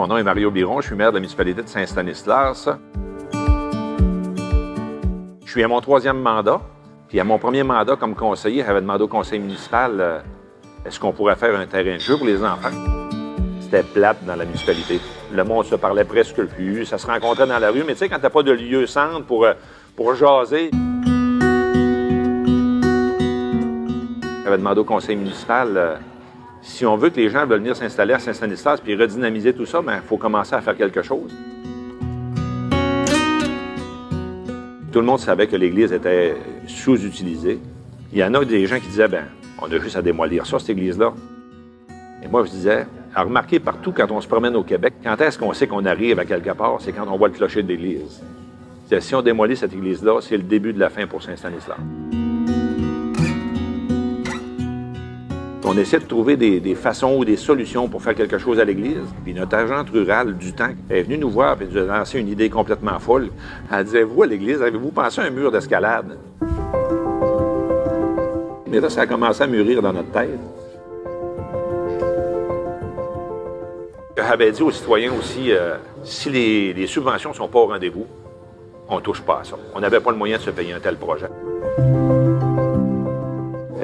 mon nom est Mario Biron, je suis maire de la municipalité de Saint-Stanislas. Je suis à mon 3e mandat, puis à mon premier mandat comme conseiller, j'avais demandé au conseil municipal est-ce qu'on pourrait faire un terrain de jeu pour les enfants. C'était plate dans la municipalité. Le monde se parlait presque plus, ça se rencontrait dans la rue, mais tu sais, quand t'as pas de lieu centre pour jaser. J'avais demandé au conseil municipal si on veut que les gens veulent venir s'installer à Saint-Stanislas puis redynamiser tout ça, bien, il faut commencer à faire quelque chose. Tout le monde savait que l'église était sous-utilisée. Il y en a des gens qui disaient, bien, on a juste à démolir ça, cette église-là. Et moi, je disais, à remarquer partout quand on se promène au Québec, quand est-ce qu'on sait qu'on arrive à quelque part? C'est quand on voit le clocher de l'église. Si on démolit cette église-là, c'est le début de la fin pour Saint-Stanislas. On essaie de trouver des façons ou des solutions pour faire quelque chose à l'église. Puis notre agente rurale du temps est venue nous voir et nous a lancé une idée complètement folle. Elle disait, vous, à l'église, avez-vous pensé à un mur d'escalade? Mais là, ça a commencé à mûrir dans notre tête. J'avais dit aux citoyens aussi, si les subventions ne sont pas au rendez-vous, on ne touche pas à ça. On n'avait pas le moyen de se payer un tel projet.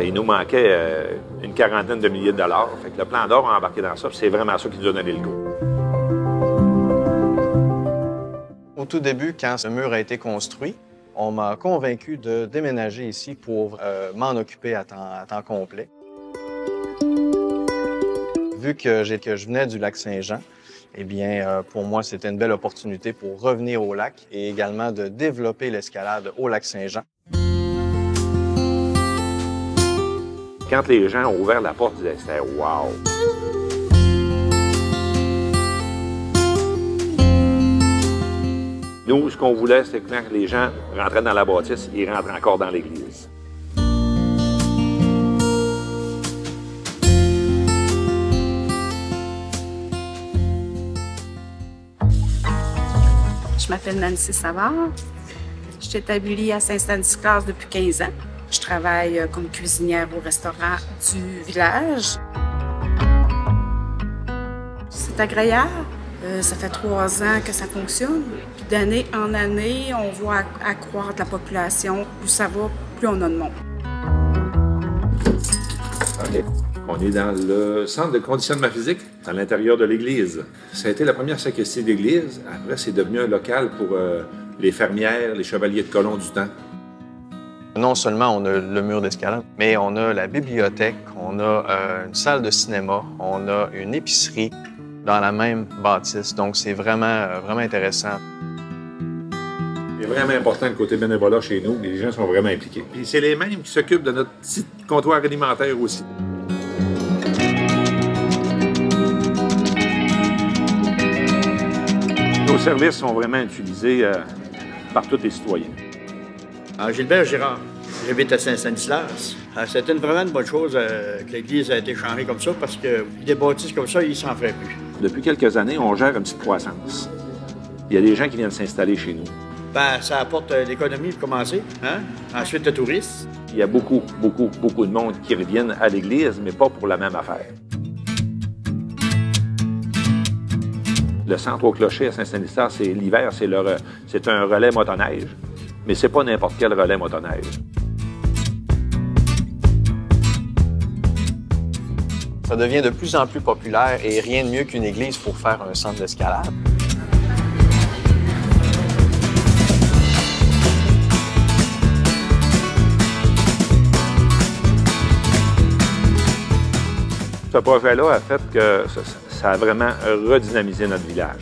Il nous manquait une quarantaine de milliers de dollars. Fait que le plan d'or a embarqué dans ça, puis c'est vraiment ça qui nous a donné le go. Au tout début, quand ce mur a été construit, on m'a convaincu de déménager ici pour m'en occuper à temps complet. Vu que je venais du lac Saint-Jean, eh bien, pour moi, c'était une belle opportunité pour revenir au lac et également de développer l'escalade au lac Saint-Jean. Quand les gens ont ouvert la porte, ils disaient, c'était « wow ». Nous, ce qu'on voulait, c'est que quand les gens rentraient dans la bâtisse, ils rentrent encore dans l'église. Je m'appelle Nancy Savard. Je suis établie à Saint-Stanislas depuis 15 ans. Je travaille comme cuisinière au restaurant du village. C'est agréable. Ça fait 3 ans que ça fonctionne. Puis d'année en année, on voit accroître la population. Plus ça va, plus on a de monde. OK. On est dans le centre de conditionnement physique, à l'intérieur de l'église. Ça a été la première sacristie d'église. Après, c'est devenu un local pour les fermières, les chevaliers de colons du temps. Non seulement on a le mur d'escalade, mais on a la bibliothèque, on a une salle de cinéma, on a une épicerie dans la même bâtisse. Donc, c'est vraiment intéressant. C'est vraiment important le côté bénévolat chez nous. Les gens sont vraiment impliqués. Puis c'est les mêmes qui s'occupent de notre petit comptoir alimentaire aussi. Nos services sont vraiment utilisés par tous les citoyens. Gilbert Girard, j'habite à Saint-Stanislas. C'était vraiment une bonne chose que l'église a été changée comme ça parce que des bâtisses comme ça, ils s'en feraient plus. Depuis quelques années, on gère une petite croissance. Il y a des gens qui viennent s'installer chez nous. Ben, ça apporte l'économie pour commencer, hein? Ensuite, le tourisme. Il y a beaucoup de monde qui reviennent à l'église, mais pas pour la même affaire. Le centre au clocher à Saint-Stanislas, c'est l'hiver, c'est un relais motoneige. Mais c'est pas n'importe quel relais motoneige. Ça devient de plus en plus populaire et rien de mieux qu'une église pour faire un centre d'escalade. Ce projet-là a fait que ça a vraiment redynamisé notre village.